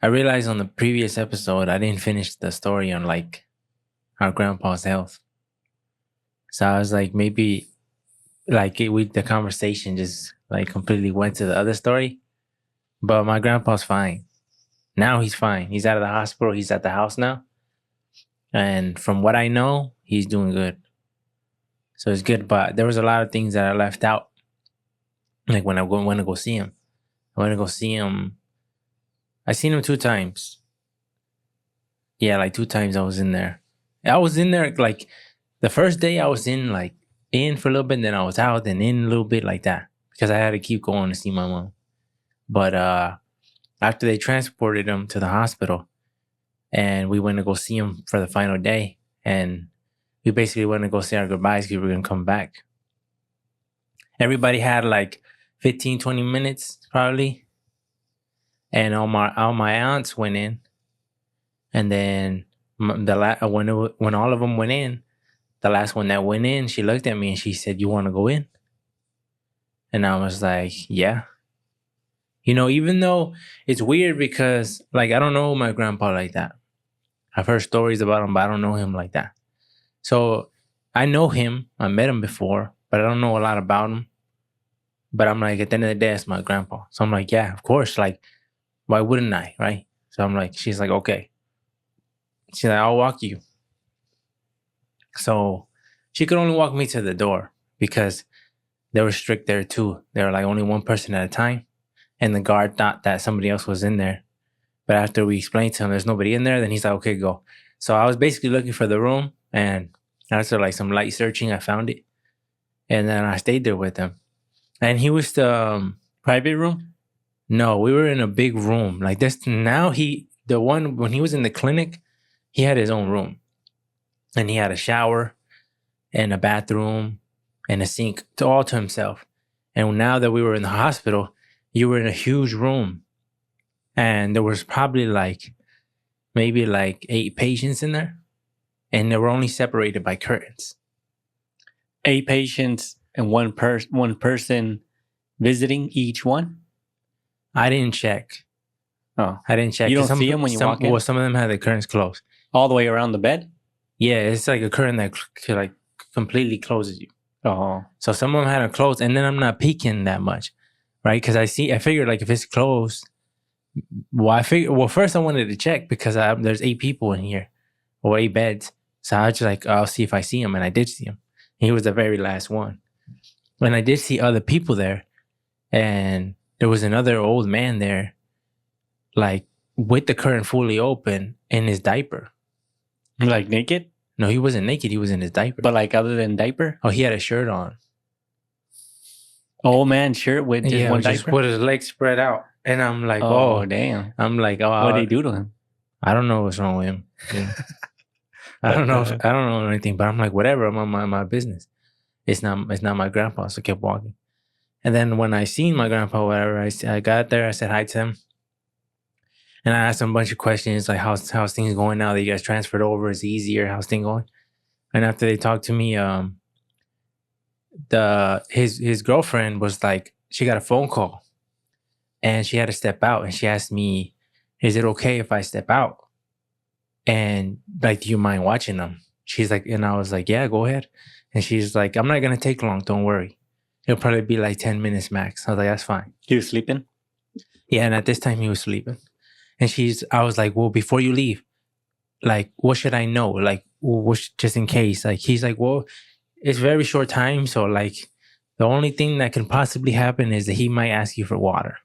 I realized on the previous episode I didn't finish the story on like our grandpa's health. So I was like, maybe the conversation just like completely went to the other story. But my grandpa's fine. Now he's fine. He's out of the hospital. He's at the house now. And from what I know, he's doing good. So it's good. But there was a lot of things that I left out. Like when I went to go see him. I went to go see him. I seen him 2 times. Yeah, like 2 times I was in there. I was in there like the first day I was in for a little bit, and then I was out and in a little bit like that. Because I had to keep going to see my mom. But after they transported him to the hospital and we went to go see him for the final day, and we basically went to go say our goodbyes because we were going to come back. Everybody had like 15, 20 minutes probably. And all my aunts went in. And then when all of them went in, the last one that went in, she looked at me and she said, "You want to go in?" And I was like, "Yeah." You know, even though it's weird because, like, I don't know my grandpa like that. I've heard stories about him, but I don't know him like that. So I know him. I met him before, but I don't know a lot about him. But I'm like, at the end of the day, it's my grandpa. So I'm like, yeah, of course. Like, why wouldn't I, right? So I'm like, she's like, okay. She's like, I'll walk you. So she could only walk me to the door because they were strict there too. They were like only one person at a time. And the guard thought that somebody else was in there. But after we explained to him there's nobody in there, then he's like, okay, go. So I was basically looking for the room, and after like some light searching, I found it. And then I stayed there with him. And he was the private room? No, we were in a big room. Like this now when he was in the clinic, he had his own room. And he had a shower and a bathroom and a sink all to himself. And now that we were in the hospital, you were in a huge room. And there was probably maybe 8 patients in there. And they were only separated by curtains. 8 patients and one person visiting each one? I didn't check. Oh. I didn't check. You don't see them when you walk in? Well, some of them had the curtains closed. All the way around the bed? Yeah, it's like a curtain that completely closes you. Oh. So some of them had it closed, and then I'm not peeking that much, right? Because I figured if it's closed, first I wanted to check because there's 8 people in here, or 8 beds. So I was just I'll see if I see him, and I did see him. He was the very last one. And I did see other people there, and there was another old man there, with the curtain fully open in his diaper. Like naked? No, he wasn't naked. He was in his diaper. But other than diaper? Oh, he had a shirt on. Old man shirt with just one diaper? Just with his legs spread out. And I'm like, oh damn. I'm like, oh. What did they do to him? I don't know what's wrong with him. Yeah. I don't know anything, but I'm like, whatever. I'm on my business. It's not my grandpa. So I kept walking. And then when I seen my grandpa, whatever, I got there, I said hi to him. And I asked him a bunch of questions, like how's things going now that you guys transferred over? Is it easier? How's things going? And after they talked to me, his girlfriend was like, she got a phone call and she had to step out, and she asked me, is it okay if I step out? And do you mind watching them? She's like, and I was like, yeah, go ahead. And she's like, I'm not going to take long. Don't worry. It'll probably be 10 minutes max. I was like, that's fine. He was sleeping? Yeah. And at this time he was sleeping. And I was like, well, before you leave, what should I know? Just in case. He's like, well, it's very short time. So the only thing that can possibly happen is that he might ask you for water.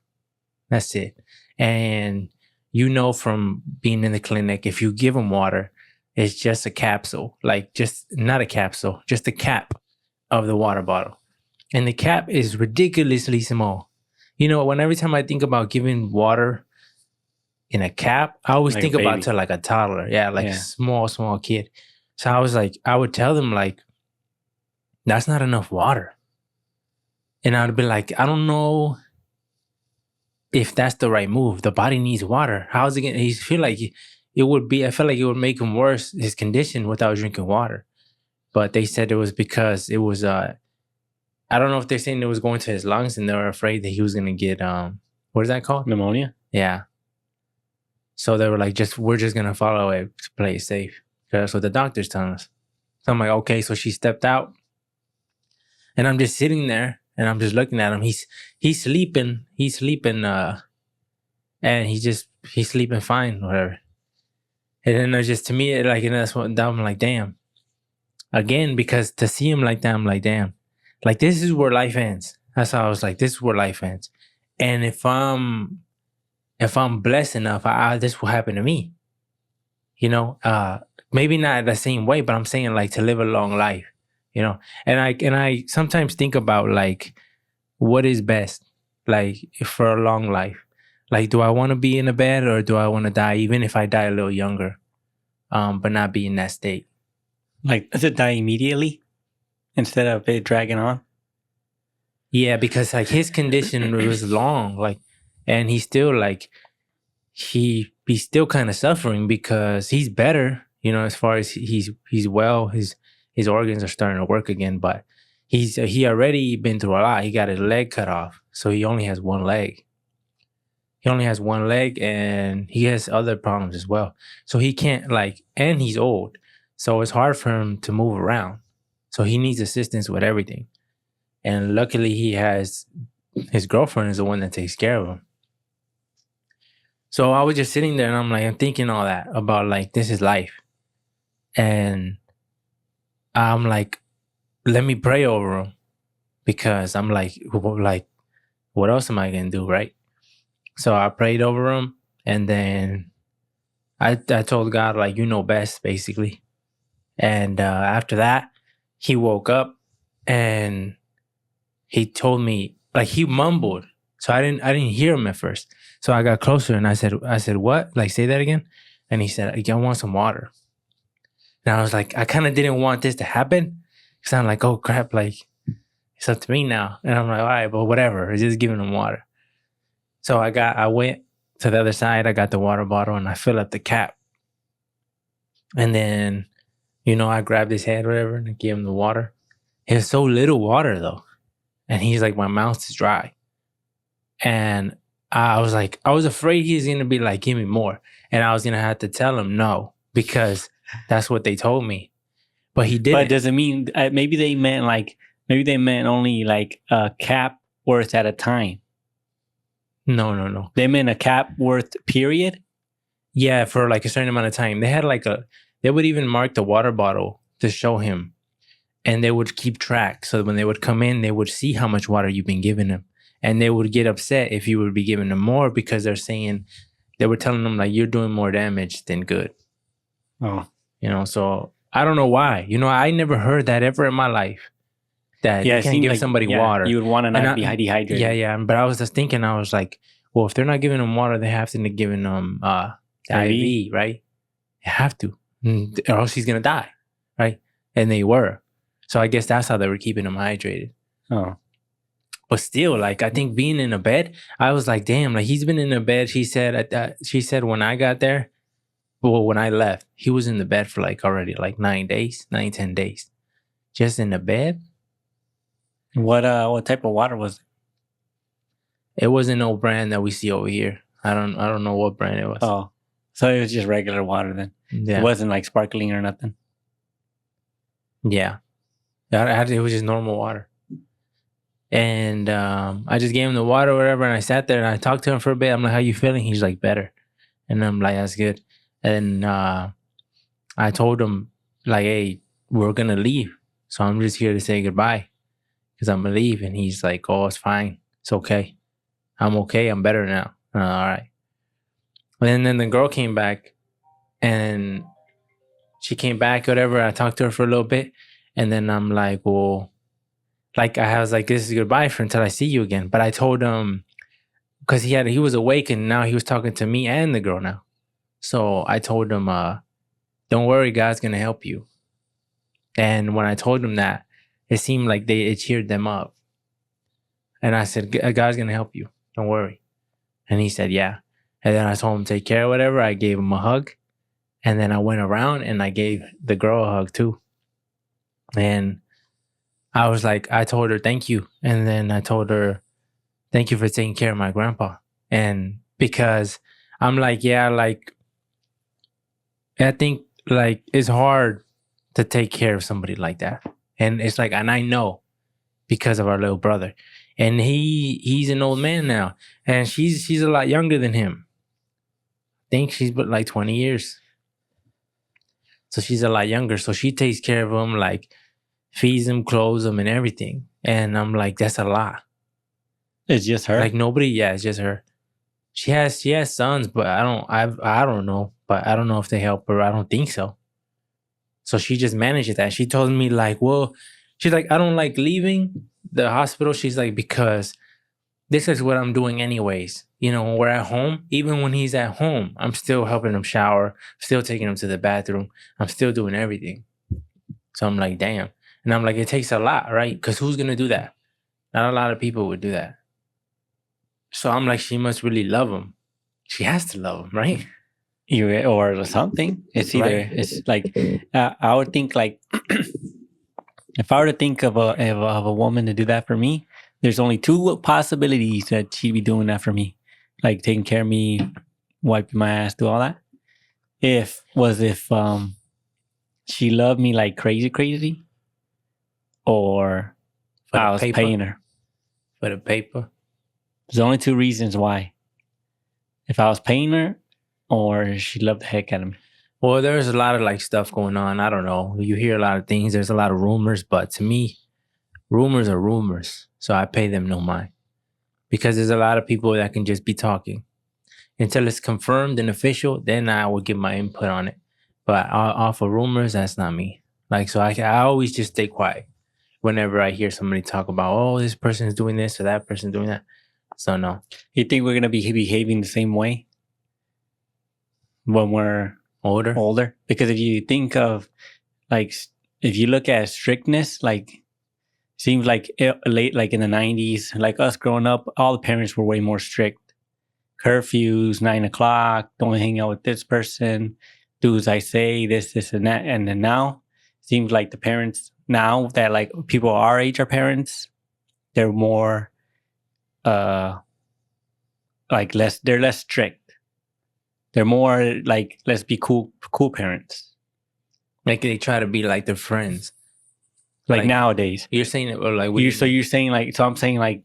That's it. And from being in the clinic, if you give him water, it's just a capsule, not a capsule, just a cap of the water bottle. And the cap is ridiculously small. Every time I think about giving water in a cap, I always think about to a toddler. Yeah, a small kid. So I was I would tell them that's not enough water. And I'd be like, I don't know if that's the right move. The body needs water. How's it gonna, I felt like it would make him worse, his condition, without drinking water. But they said it was because it was, I don't know if they're saying it was going to his lungs and they were afraid that he was going to get, what is that called? Pneumonia? Yeah. So they were like, we're just gonna follow it to play it safe. That's what the doctor's telling us. So I'm like, okay. So she stepped out, and I'm just sitting there, and I'm just looking at him. He's sleeping. He's sleeping. And he's sleeping fine, whatever. And then there's just to me, like, and that's what I'm like, damn. Again, because to see him like that, I'm like, damn. Like, this is where life ends. That's how I was like, this is where life ends. And if I'm blessed enough, this will happen to me. You know, maybe not the same way, but I'm saying like to live a long life. You know, and I sometimes think about like what is best, like for a long life. Like, do I want to be in a bed or do I want to die, even if I die a little younger, but not be in that state? Like, does it die immediately instead of it dragging on? Yeah, because like his condition was long, like, and he's still like, he's still kind of suffering because he's better, you know, as far as he's well, his organs are starting to work again, but he already been through a lot. He got his leg cut off, so he only has one leg. He only has one leg, and he has other problems as well. So he can't like, and he's old, so it's hard for him to move around. So he needs assistance with everything. And luckily, he has his girlfriend is the one that takes care of him. So I was just sitting there, and I'm thinking all that about like this is life, and I'm like, let me pray over him, because I'm like, what else am I gonna do, right? So I prayed over him, and then I told God, like, you know best, basically. And after that, he woke up and he told me, like, he mumbled. So I didn't hear him at first. So I got closer and I said, what? Like, say that again. And he said, I want some water. And I was like, I kind of didn't want this to happen, because I'm like, oh crap, like it's up to me now. And I'm like, all right, but whatever. It's just giving him water. So I went to the other side. I got the water bottle and I filled up the cap. And then, you know, I grabbed his head, whatever, and I gave him the water. It was so little water though. And he's like, my mouth is dry. And I was like, I was afraid he's going to be like, give me more. And I was going to have to tell him no, because that's what they told me. But he didn't. But does it mean, maybe they meant only like a cap worth at a time? No. They meant a cap worth period? Yeah, for like a certain amount of time. They had like they would even mark the water bottle to show him. And they would keep track. So when they would come in, they would see how much water you've been giving them. And they would get upset if you would be giving them more, because they were telling them like, you're doing more damage than good. Oh. You know, so I don't know why. You know, I never heard that ever in my life. That you can't give somebody water. You would want to not be dehydrated. Yeah. But I was just thinking, I was like, well, if they're not giving them water, they have to be giving them IV, right? They have to, or else he's going to die, right? And they were. So I guess that's how they were keeping him hydrated. Oh. But still, like, I think being in a bed, I was like, damn, like he's been in a bed. She said when I got there, well, when I left, he was in the bed for like already like 10 days. Just in the bed. What type of water was it? It wasn't no brand that we see over here. I don't know what brand it was. Oh. So it was just regular water then. Yeah. It wasn't like sparkling or nothing. Yeah. It was just normal water. And I just gave him the water or whatever, and I sat there and I talked to him for a bit. I'm like, how you feeling? He's like, better. And I'm like, that's good. And I told him, like, hey, we're going to leave. So I'm just here to say goodbye, because I'm going to leave. And he's like, oh, it's fine. It's okay. I'm okay. I'm better now. All right. And then the girl came back, and she came back, whatever. I talked to her for a little bit. And then I'm like, well, like I was like, this is goodbye for until I see you again. But I told him, because he was awake, and now he was talking to me and the girl now. So I told him, don't worry, God's going to help you. And when I told him that, it seemed like it cheered them up. And I said, God's going to help you. Don't worry. And he said, yeah. And then I told him, take care, whatever. I gave him a hug. And then I went around and I gave the girl a hug too. And I was like, I told her, thank you. And then I told her, thank you for taking care of my grandpa. And because I'm like, yeah, like I think like it's hard to take care of somebody like that. And it's like, and I know because of our little brother. And he's an old man now. And she's a lot younger than him. I think she's but like 20 years. So she's a lot younger. So she takes care of him, like feeds him, clothes him, and everything. And I'm like, that's a lot. It's just her. Like nobody, yeah, it's just her. She has sons, but I don't know. But I don't know if they help her. I don't think so. So she just manages that. She told me like, well, she's like, I don't like leaving the hospital. She's like, because this is what I'm doing anyways. You know, when we're at home, even when he's at home, I'm still helping him shower, still taking him to the bathroom. I'm still doing everything. So I'm like, damn. And I'm like, it takes a lot, right? Because who's going to do that? Not a lot of people would do that. So I'm like, she must really love him. She has to love him, right? Or something. It's either, Right. it's like, I would think like, if I were to think of a woman to do that for me, there's only two possibilities that she'd be doing that for me. Like taking care of me, wiping my ass, do all that. If she loved me like crazy, or For I the was paper. paying her. For the paper. There's only two reasons why. If I was paying her, or she loved the heck out of me. Well, there's a lot of like stuff going on. I don't know. You hear a lot of things. There's a lot of rumors, but to me, rumors are rumors. So I pay them no mind. Because there's a lot of people that can just be talking. Until it's confirmed and official, then I will give my input on it. But off of rumors, that's not me. Like, so I always just stay quiet whenever I hear somebody talk about, oh, this person is doing this or that person doing that. So no. You think we're gonna be behaving the same way when we're older? Because if you think of like, if you look at strictness, like seems like late, like in the 90s, like us growing up, all the parents were way more strict. Curfews, 9 o'clock, don't hang out with this person, do as I say, this and that. And then now seems like the parents now that like people our age are parents, they're more like they're less strict. They're more like, let's be cool parents. Like they try to be like their friends. Like nowadays. You're saying it, or like you're saying like, so I'm saying like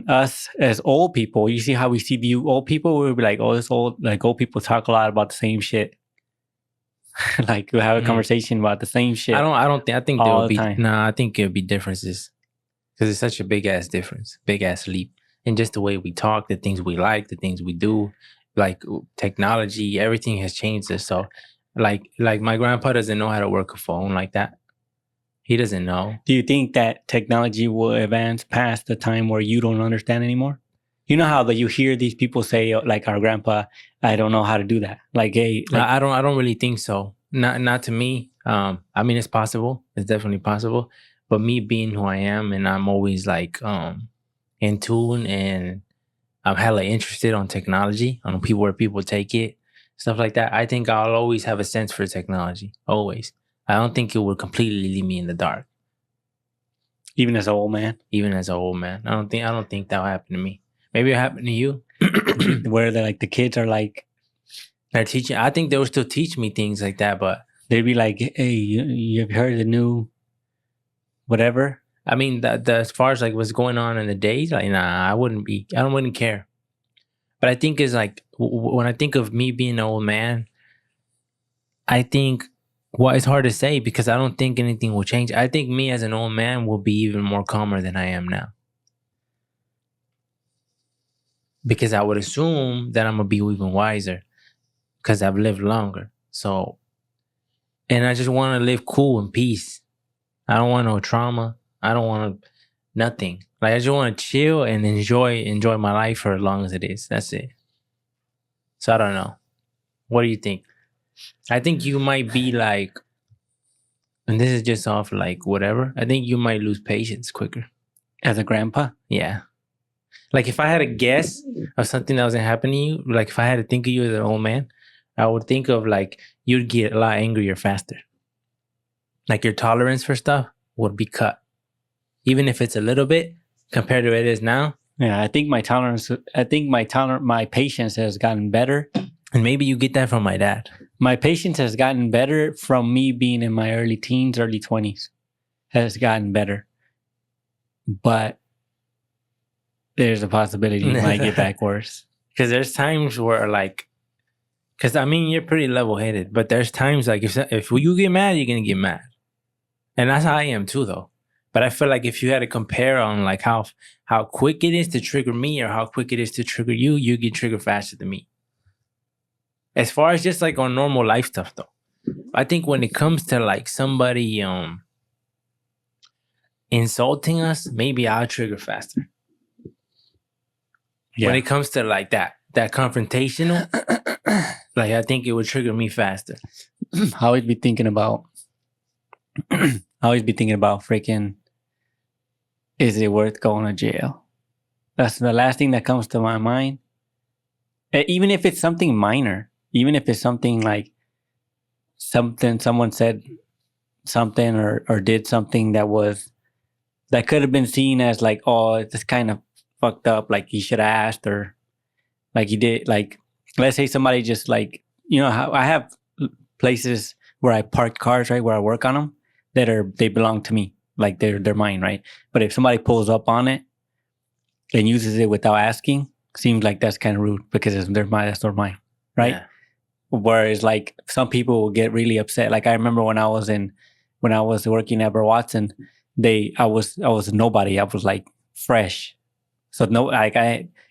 us as old people, you see how we view old people, we'll be like, oh, this old people talk a lot about the same shit. Like we'll have a conversation about the same shit. I think there will be time. nah, I think it'll be differences. Because it's such a big ass difference, big ass leap. And just the way we talk, the things we like, the things we do, like technology, everything has changed us. So like my grandpa doesn't know how to work a phone like that. He doesn't know. Do you think that technology will advance past the time where you don't understand anymore? You know how that you hear these people say, like our grandpa, I don't know how to do that. Like, hey, like, I don't really think so. Not to me. I mean, it's possible. It's definitely possible. But me being who I am, and I'm always like in tune, and I'm hella interested on technology, on where people take it, stuff like that. I think I'll always have a sense for technology. Always. I don't think it would completely leave me in the dark. Even as an old man? Even as an old man. I don't think that'll happen to me. Maybe it'll happen to you. Where the kids are like, they're teaching. I think they will still teach me things like that, but they'd be like, hey, you have heard the new whatever? I mean, the as far as like what's going on in the days, like, nah, I wouldn't care. But I think it's like, when I think of me being an old man, I think, well, it's hard to say because I don't think anything will change. I think me as an old man will be even more calmer than I am now. Because I would assume that I'm going to be even wiser because I've lived longer. So, and I just want to live cool and peace. I don't want no trauma. I don't want nothing. Like, I just want to chill and enjoy my life for as long as it is. That's it. So I don't know. What do you think? I think you might be like, and this is just off like whatever, I think you might lose patience quicker. As a grandpa? Yeah. Like if I had a guess of something that was going to happen to you, like if I had to think of you as an old man, I would think of like, you'd get a lot angrier faster. Like your tolerance for stuff would be cut. Even if it's a little bit compared to what it is now. Yeah, I think my patience has gotten better. And maybe you get that from my dad. My patience has gotten better from me being in my early teens, early 20s. Has gotten better. But there's a possibility it might get back worse. Because there's times where like, because I mean, you're pretty level-headed, but there's times like if you get mad, you're going to get mad. And that's how I am too, though. But I feel like if you had to compare on like how quick it is to trigger me or how quick it is to trigger you, you get triggered faster than me. As far as just like on normal life stuff, though, I think when it comes to like somebody insulting us, maybe I'll trigger faster. Yeah. When it comes to like that confrontational, like I think it would trigger me faster. I always be thinking about freaking, is it worth going to jail? That's the last thing that comes to my mind. Even if it's something minor, even if it's something like someone said something or did something that could have been seen as like, oh, it's kind of fucked up, like he should have asked, or like he did, like let's say somebody just like, you know, how I have places where I park cars, right, where I work on them they belong to me, like they're mine, right? But if somebody pulls up on it and uses it without asking, seems like that's kind of rude because they're mine, right? Yeah. Whereas like some people will get really upset. Like I remember when I was working at Watson, I was nobody. I was like fresh. So no, like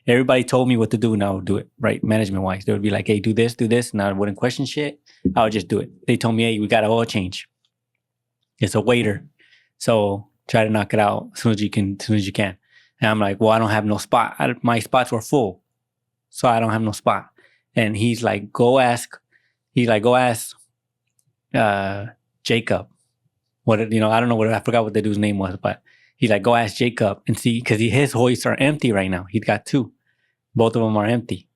everybody told me what to do and I would do it, right? Management wise, they would be like, hey, do this, and I wouldn't question shit. I would just do it. They told me, hey, we got an oil change. It's a waiter. So try to knock it out as soon as you can. And I'm like, well, I don't have no spot. My spots were full. So I don't have no spot. And he's like, go ask Jacob. What, you know, I don't know I forgot what the dude's name was, but he's like, go ask Jacob and see, because his hoists are empty right now. He's got 2. Both of them are empty.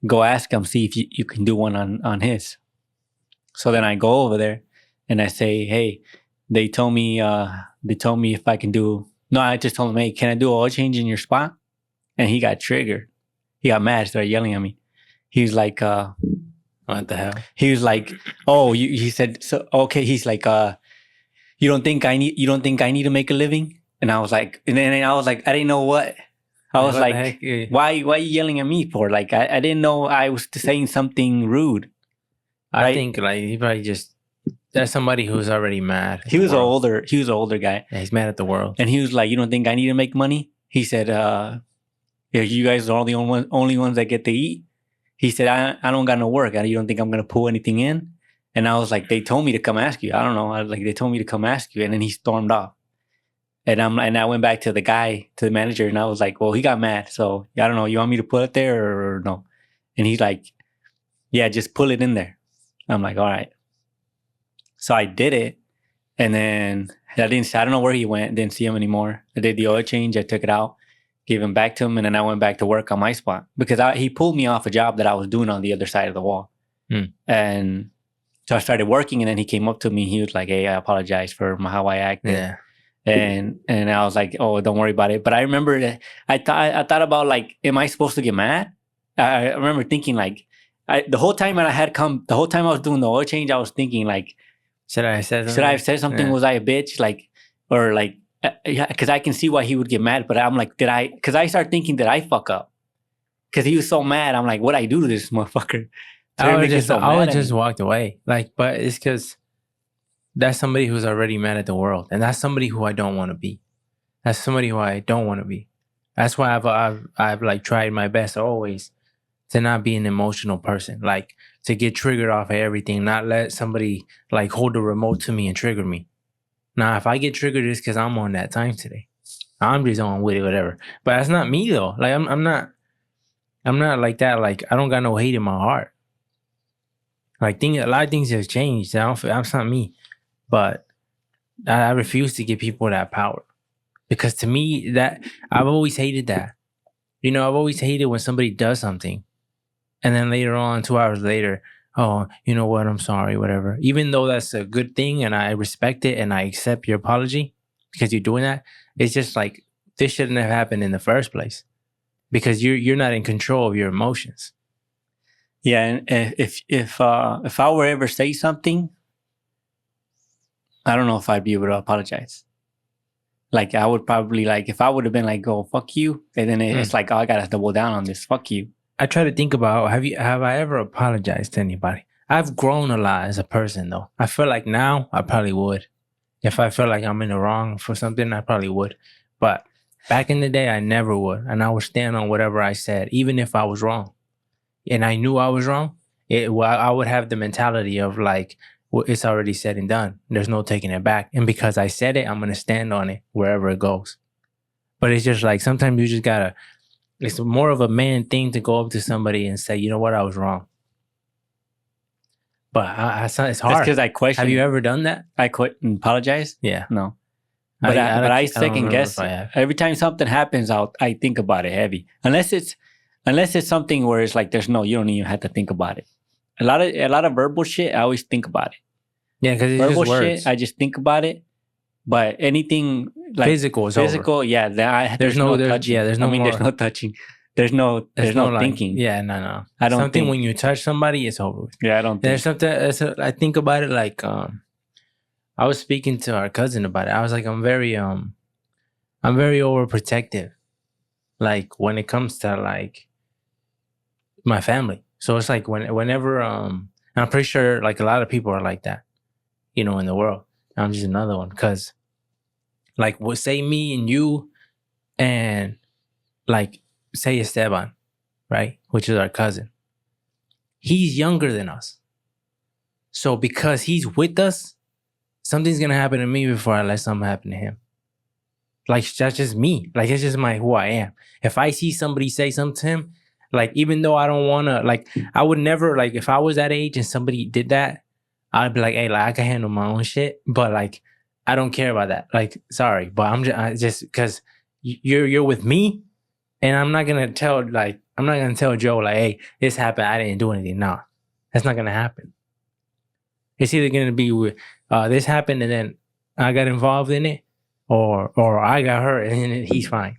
Go ask him, see if you can do one on his. So then I go over there and I say, hey, they told me if I can do, no, I just told him, hey, can I do an oil change in your spot? And he got triggered. He got mad, started yelling at me. He was like, what the hell? He was like, oh, he said, so, okay. He's like, you don't think I need to make a living? And I was like, I didn't know what. I was like, why are you yelling at me for? Like, I didn't know I was saying something rude. I think like he probably just, that's somebody who's already mad. He was an older guy. Yeah, he's mad at the world. And he was like, you don't think I need to make money? He said, yeah, you guys are the only ones that get to eat. He said, I don't got no work. You don't think I'm going to pull anything in? And I was like, they told me to come ask you. I don't know. They told me to come ask you. And then he stormed off. And I went back to the manager, and I was like, well, he got mad. So I don't know. You want me to put it there or no? And he's like, yeah, just pull it in there. I'm like, all right. So I did it. And then I don't know where he went. Didn't see him anymore. I did the oil change. I took it out, gave him back to him. And then I went back to work on my spot because he pulled me off a job that I was doing on the other side of the wall. And so I started working, and then he came up to me. He was like, hey, I apologize for how I acted. Yeah. And I was like, oh, don't worry about it. But I remember that I thought about like, am I supposed to get mad? I remember thinking like, the whole time I was doing the oil change, I was thinking like, should I have said something? Yeah. Was I a bitch? Like, or like, because I can see why he would get mad. But I'm like, because I started thinking, did I fuck up? Because he was so mad. I'm like, what'd I do to this motherfucker? I would just walked away. Like, but it's because that's somebody who's already mad at the world. And that's somebody who I don't want to be. That's somebody who I don't want to be. That's why I've like tried my best always to not be an emotional person. Like to get triggered off of everything, not let somebody like hold the remote to me and trigger me. Now, if I get triggered, it's because I'm on that time today. I'm just on with it, whatever. But that's not me though. Like I'm not like that. Like I don't got no hate in my heart. Like a lot of things have changed. That's not me. But I refuse to give people that power. Because to me, that I've always hated that. You know, I've always hated when somebody does something. And then later on, 2 hours later, oh, you know what? I'm sorry, whatever. Even though that's a good thing and I respect it and I accept your apology because you're doing that, it's just like, this shouldn't have happened in the first place. Because you're not in control of your emotions. Yeah, and if I were ever say something, I don't know if I'd be able to apologize. Like I would probably like if I would have been like, "Go fuck you," and then it's like, "Oh, I gotta double down on this. Fuck you." I try to think about have I ever apologized to anybody? I've grown a lot as a person though. I feel like now I probably would. If I feel like I'm in the wrong for something, I probably would. But back in the day, I never would, and I would stand on whatever I said, even if I was wrong. And I knew I was wrong. I would have the mentality of like, well, it's already said and done. There's no taking it back. And because I said it, I'm gonna stand on it wherever it goes. But it's just like sometimes you just gotta. It's more of a man thing to go up to somebody and say, you know what, I was wrong. But it's hard. That's because I question. Have you ever done that? I quit and apologize? Yeah. No. But I second guess it. Every time something happens, I think about it heavy. Unless it's something where it's like you don't even have to think about it. A lot of verbal shit, I always think about it. Yeah, because it's verbal just words. shit, I just think about it. But anything like physical, yeah, there's no touching. Yeah, there's no. There's no touching. There's no thinking. Like, yeah, no. I don't something think. When you touch somebody, it's over. Yeah, I don't. There's something. I think about it like I was speaking to our cousin about it. I was like, I'm very overprotective, like when it comes to like my family. So it's like whenever I'm pretty sure like a lot of people are like that, in the world. I'm just another one because like say me and you and like say Esteban, right, which is our cousin. He's younger than us, so because he's with us, something's gonna happen to me before I let something happen to him. Like that's just me. Like it's just who I am. If I see somebody say something to him, like even though I don't wanna, like I would never, like if I was that age and somebody did that, I'd be like, hey, like I can handle my own shit, but like I don't care about that. Like sorry, but I just because you're with me, and I'm not gonna tell Joe like, hey, this happened, I didn't do anything. No, that's not gonna happen. It's either gonna be with this happened and then I got involved in it, or I got hurt and then he's fine.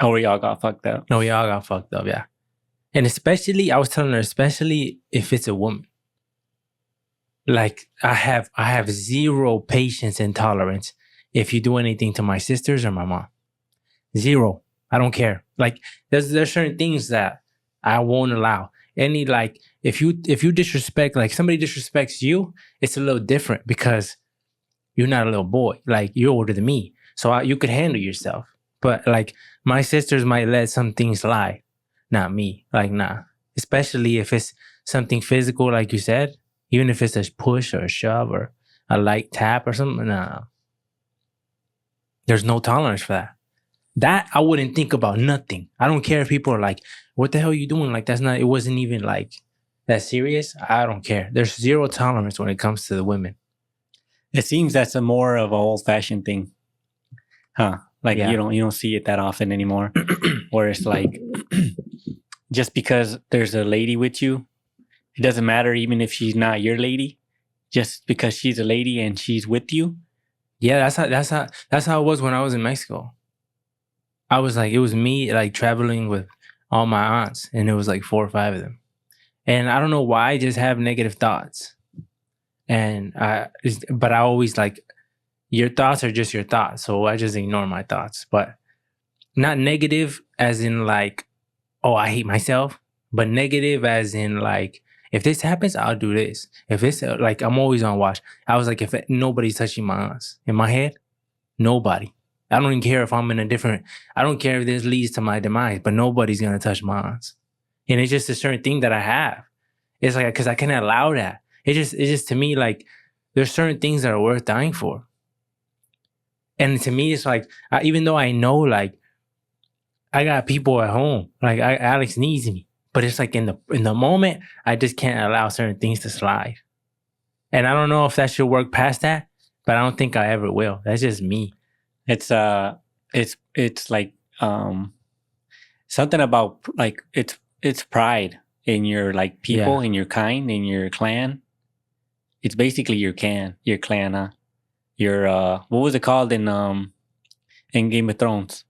Or we all got fucked up. No, we all got fucked up, yeah. And especially, I was telling her, especially if it's a woman. Like I have zero patience and tolerance if you do anything to my sisters or my mom. Zero. I don't care. Like there's certain things that I won't allow. Any like if you disrespect, like somebody disrespects you, it's a little different because you're not a little boy. Like you're older than me, so you could handle yourself. But like my sisters might let some things slide, not me. Like nah. Especially if it's something physical, like you said. Even if it's a push or a shove or a light tap or something, no. There's no tolerance for that. That I wouldn't think about nothing. I don't care if people are like, what the hell are you doing? Like it wasn't even like that serious. I don't care. There's zero tolerance when it comes to the women. It seems that's a more of an old-fashioned thing. Huh? Like you don't see it that often anymore. Where it's like just because there's a lady with you, it doesn't matter even if she's not your lady, just because she's a lady and she's with you. Yeah, that's how it was when I was in Mexico. I was like, it was me like traveling with all my aunts, and it was like 4 or 5 of them. And I don't know why I just have negative thoughts. But I always like, your thoughts are just your thoughts. So I just ignore my thoughts, but not negative as in like, oh, I hate myself, but negative as in like, if this happens, I'll do this. If it's like, I'm always on watch. I was like, if nobody's touching my aunts in my head, nobody. I don't even care if I'm I don't care if this leads to my demise, but nobody's going to touch my aunts. And it's just a certain thing that I have. It's like, because I can't allow that. It's just to me, like, there's certain things that are worth dying for. And to me, it's like, even though I know, like, I got people at home, like Alex needs me, but it's like in the moment, I just can't allow certain things to slide. And I don't know if that should work past that, but I don't think I ever will. That's just me. It's like something about like it's pride in your like people, in your kind, in your clan. It's basically your clan, huh? Your what was it called in Game of Thrones?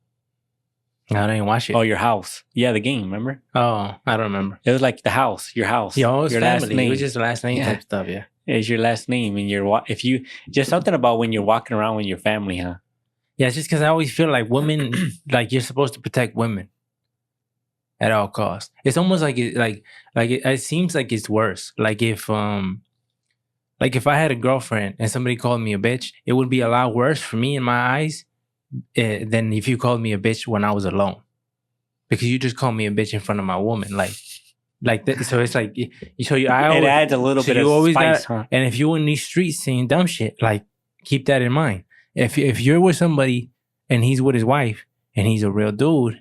I didn't watch it. Oh, your house. Yeah, the game, remember? Oh, I don't remember. It was like the house, your house. Yo, it was your family. last name. It was just last name type stuff, yeah. It's your last name, and if you just something about when you're walking around with your family, huh? Yeah, it's just because I always feel like women, like you're supposed to protect women at all costs. It's almost like it seems like it's worse. Like if I had a girlfriend and somebody called me a bitch, it would be a lot worse for me in my eyes than if you called me a bitch when I was alone, because you just called me a bitch in front of my woman, like that. So it's like, so it adds a little bit of spice, huh? And if you're in these streets saying dumb shit, like keep that in mind. If you're with somebody and he's with his wife and he's a real dude,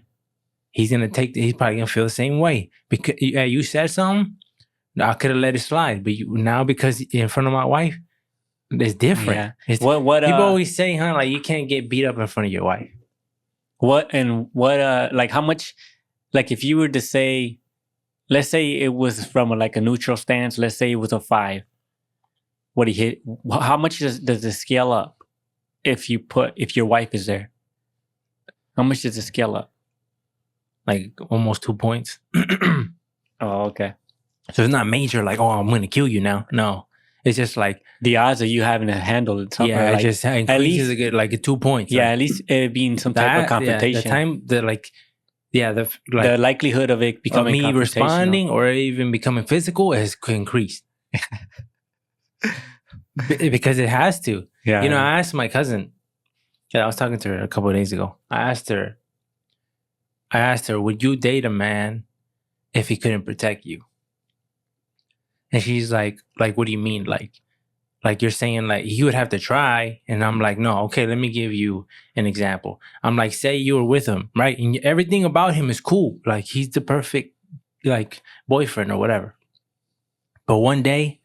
he's probably gonna feel the same way because you said something. I could have let it slide, but now because in front of my wife, it's different. Yeah. What people always say, huh? Like you can't get beat up in front of your wife. Like how much, like if you were to say, let's say it was from a neutral stance, let's say it was a 5. What he hit, how much does it scale up if your wife is there? How much does it scale up? Like almost 2 points. Oh, okay. So it's not major, like, oh, I'm going to kill you now. No. It's just like the odds of you having to handle it. Yeah, it just increases at 2 points. Yeah, at least it being some type of confrontation. The likelihood of it becoming me responding or even becoming physical has increased. Because it has to. Yeah. You know, I asked my cousin, I was talking to her a couple of days ago. I asked her, would you date a man if he couldn't protect you? And she's like, what do you mean? Like you're saying like he would have to try. And I'm like, no, okay, let me give you an example. I'm like, say you were with him, right? And everything about him is cool. Like he's the perfect like boyfriend or whatever. But one day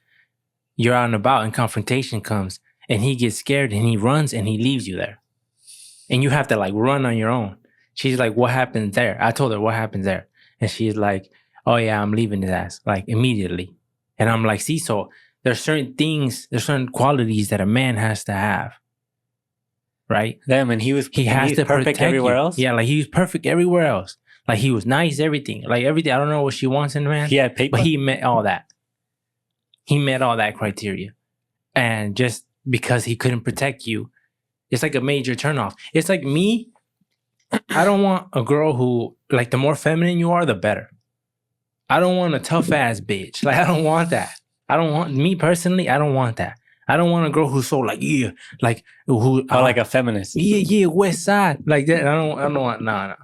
you're out and about and confrontation comes and he gets scared and he runs and he leaves you there. And you have to like run on your own. She's like, what happens there? I told her, what happens there? And she's like, oh yeah, I'm leaving his ass like immediately. And I'm like, see, so there's certain qualities that a man has to have, right? Damn, and he has to perfect everywhere else? Yeah, like he was perfect everywhere else. Like he was nice, everything. Like everything. I don't know what she wants in a man. He had paper. But he met all that. He met all that criteria. And just because he couldn't protect you, it's like a major turnoff. It's like me, I don't want a girl who, like the more feminine you are, the better. I don't want a tough ass bitch. Like I don't want that. Me personally, I don't want that. I don't want a girl who's so like, yeah, like who like a feminist. Yeah, West Side. Like that. I don't want no.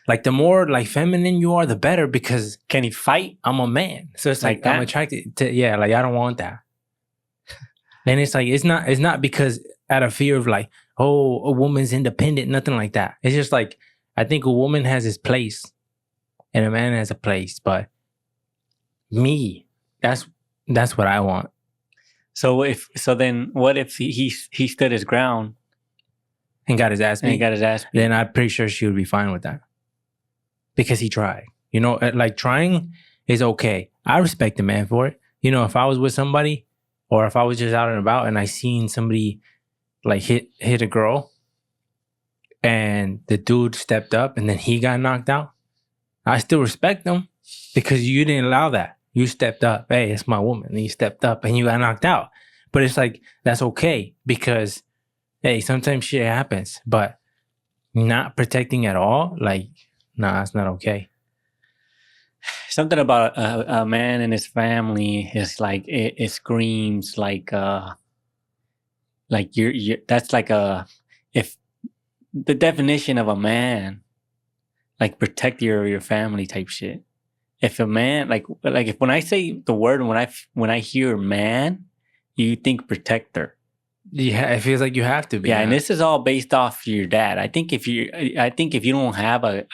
Like the more like feminine you are, the better, because can he fight? I'm a man. So it's like I'm attracted to, yeah, like I don't want that. And it's like it's not because out of fear of like, oh, a woman's independent, nothing like that. It's just like I think a woman has its place and a man has a place, but me, that's what I want. So then what if he stood his ground and got his ass beat? Then I'm pretty sure she would be fine with that, because he tried. You know, like trying is okay. I respect the man for it. You know, if I was with somebody or if I was just out and about and I seen somebody like hit a girl and the dude stepped up and then he got knocked out, I still respect them because you didn't allow that. You stepped up. Hey, it's my woman. And you stepped up and you got knocked out. But it's like, that's okay because, hey, sometimes shit happens. But not protecting at all, like, nah, it's not okay. Something about a man and his family is like, it screams like you're that's like if the definition of a man, like protect your family type shit. If a man, like if when I say the word, when I hear man, you think protector. Yeah, it feels like you have to be. Yeah, and this is all based off your dad. I think if you don't have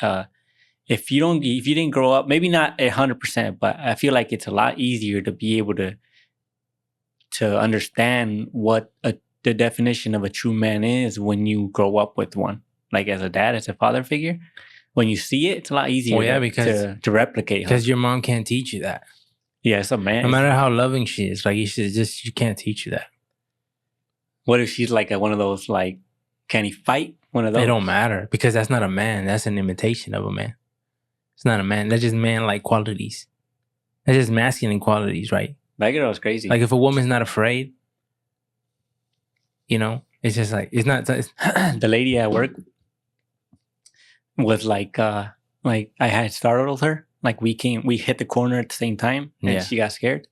if you didn't grow up, maybe not 100%, but I feel like it's a lot easier to be able to understand what the definition of a true man is when you grow up with one, like as a dad, as a father figure. When you see it, it's a lot easier to replicate. Because your mom can't teach you that. Yeah, it's a man. No matter how loving she is, like you can't teach you that. What if she's like one of those like, can he fight? one of those. It don't matter because that's not a man. That's an imitation of a man. It's not a man. That's just man-like qualities. That's just masculine qualities, right? That girl was crazy. Like if a woman's not afraid, you know, it's just like it's not. It's the lady at work was like I had startled her. Like we hit the corner at the same time, and she got scared.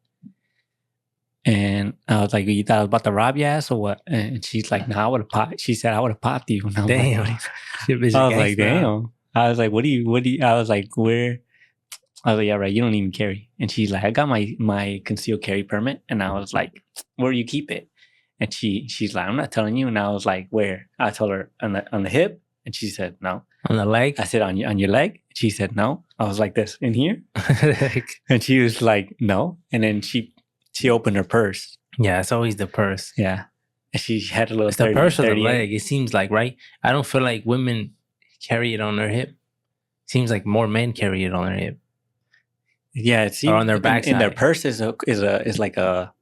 And I was like, "You thought I was about to rob your ass or what?" And she's like, "No, I would have popped." She said, "I would have popped you." And I was damn. like, I was like, "Damn." I was like, "What do you?" I was like, "Where?" I was like, "Yeah, right. You don't even carry." And she's like, "I got my concealed carry permit." And I was like, "Where do you keep it?" And she's like, "I'm not telling you." And I was like, "Where?" I told her on the hip, and she said, "No." On the leg? I said, on your leg? She said, "No." I was like, "This in here?" And she was like, "No." And then she opened her purse. Yeah, it's always the purse. Yeah. And she had a little. It's the purse or the leg. It seems like, right? I don't feel like women carry it on their hip. Seems like more men carry it on their hip. Yeah, it seems or on their backside. In their purse is like a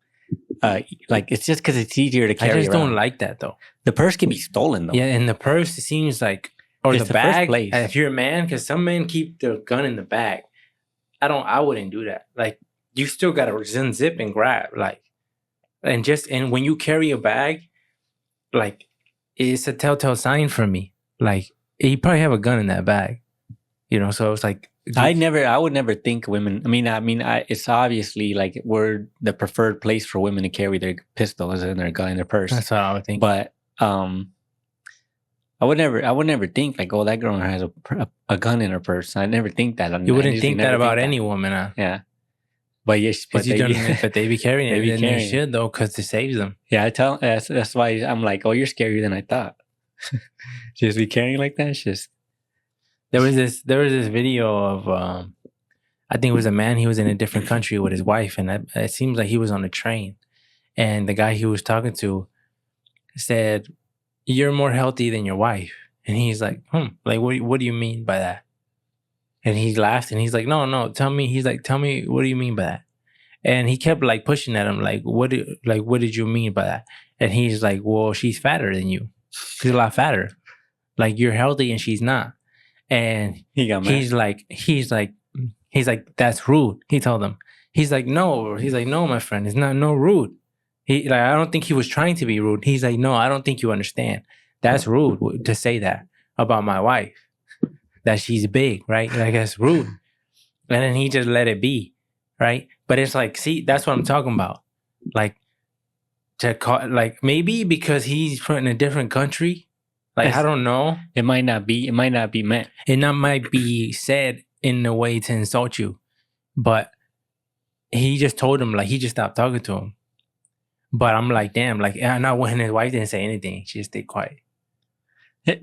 like it's just because it's easier to carry. I just around. don't like that though. The purse can be stolen though. Yeah, and the purse it seems like or it's the bag. If you're a man, because some men keep their gun in the bag. I wouldn't do that. Like you still gotta unzip and grab. Like and when you carry a bag, like it's a telltale sign for me. Like you probably have a gun in that bag. You know, so it's like I would never think women. It's obviously like we're the preferred place for women to carry their pistols and their gun in their purse. That's what I would think. But I would never think like, oh, that girl has a gun in her purse. I never think that. You wouldn't think that about any woman, huh? Yeah. But yes, but they be carrying it. And they should though, because it saves them. Yeah, that's why I'm like, oh, you're scarier than I thought. Just be carrying like that. It's just. There was this video of I think it was a man. He was in a different country with his wife, and it seems like he was on a train. And the guy he was talking to said, "You're more healthy than your wife." And he's like, like what do you mean by that? And he laughed, and he's like, "No, tell me." He's like, "Tell me, what do you mean by that?" And he kept like pushing at him, like, what did you mean by that? And he's like, "Well, she's fatter than you. She's a lot fatter. Like you're healthy, and she's not." And he got mad. He's like, "That's rude." He told him. He's like, "No." He's like, "No, my friend, it's no rude." I don't think he was trying to be rude. He's like, "No, I don't think you understand. That's rude to say that about my wife. That she's big, right? Like that's rude." And then he just let it be, right? But it's like, see, that's what I'm talking about. Like to call, like maybe because he's from a different country. Like I don't know. It might not be meant. It might be said in a way to insult you, but he just told him like he just stopped talking to him. But I'm like, damn, like not when his wife didn't say anything, she just stayed quiet.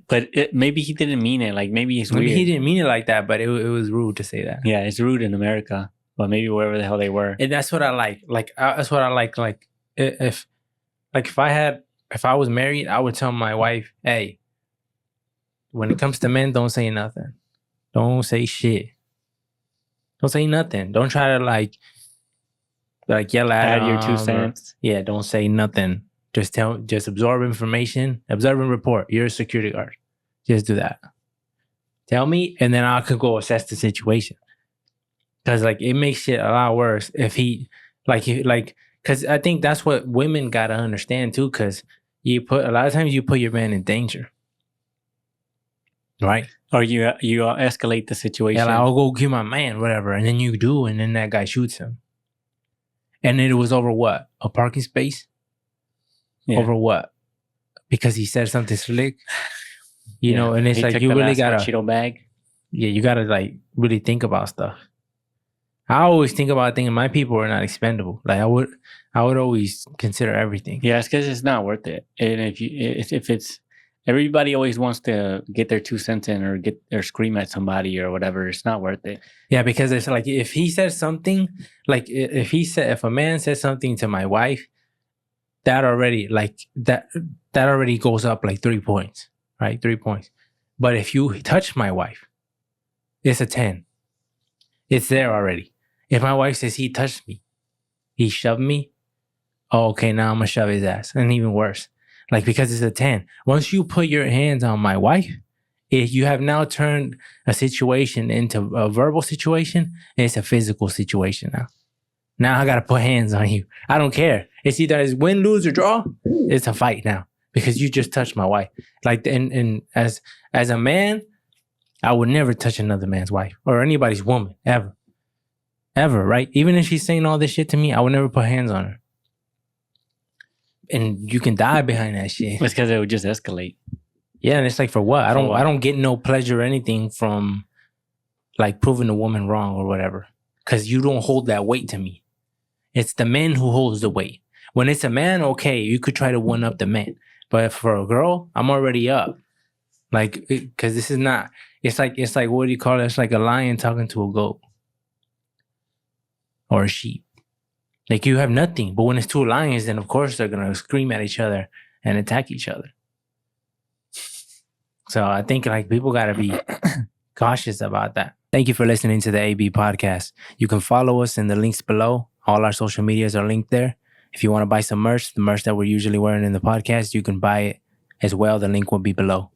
But maybe he didn't mean it. Like maybe it's maybe weird. He didn't mean it like that, but it was rude to say that. Yeah, it's rude in America, but maybe wherever the hell they were. And that's what I like. That's what I like. Like if I was married, I would tell my wife, hey. When it comes to men, don't say nothing. Don't say shit. Don't say nothing. Don't try to like yell at add your 2 cents. Yeah, don't say nothing. Just absorb information. Observe and report. You're a security guard. Just do that. Tell me, and then I could go assess the situation. Because like it makes shit a lot worse if because I think that's what women gotta understand too. Because a lot of times you put your man in danger. Right. Or you escalate the situation. Yeah, like, I'll go kill my man, whatever. And then you do, and then that guy shoots him. And it was over what? A parking space? Yeah. Over what? Because he said something slick. You know, and it's like you really gotta Cheeto bag. Yeah, you gotta like really think about stuff. I always think about thinking my people are not expendable. Like I would always consider everything. Yeah, it's because it's not worth it. And if it's everybody always wants to get their 2 cents in or scream at somebody or whatever. It's not worth it. Yeah, because it's like if he says something, like if a man says something to my wife, that already goes up like 3 points, right? 3 points. But if you touch my wife, it's a 10. It's there already. If my wife says he touched me, he shoved me, oh, okay, now I'm gonna shove his ass, and even worse. Like, because it's a 10. Once you put your hands on my wife, if you have now turned a situation into a verbal situation, it's a physical situation now. Now I got to put hands on you. I don't care. It's either it's win, lose, or draw. It's a fight now because you just touched my wife. Like, and as a man, I would never touch another man's wife or anybody's woman, ever. Ever, right? Even if she's saying all this shit to me, I would never put hands on her. And you can die behind that shit. It's because it would just escalate. Yeah, and it's like, for what? I don't get no pleasure or anything from like proving a woman wrong or whatever. Because you don't hold that weight to me. It's the man who holds the weight. When it's a man, okay, you could try to one up the man. But for a girl, I'm already up. Like, because this is not, it's like, what do you call it? It's like a lion talking to a goat. Or a sheep. Like, you have nothing. But when it's two lions, then of course they're going to scream at each other and attack each other. So I think like people got to be cautious about that. Thank you for listening to the AB podcast. You can follow us in the links below. All our social medias are linked there. If you want to buy some merch, the merch that we're usually wearing in the podcast, you can buy it as well. The link will be below.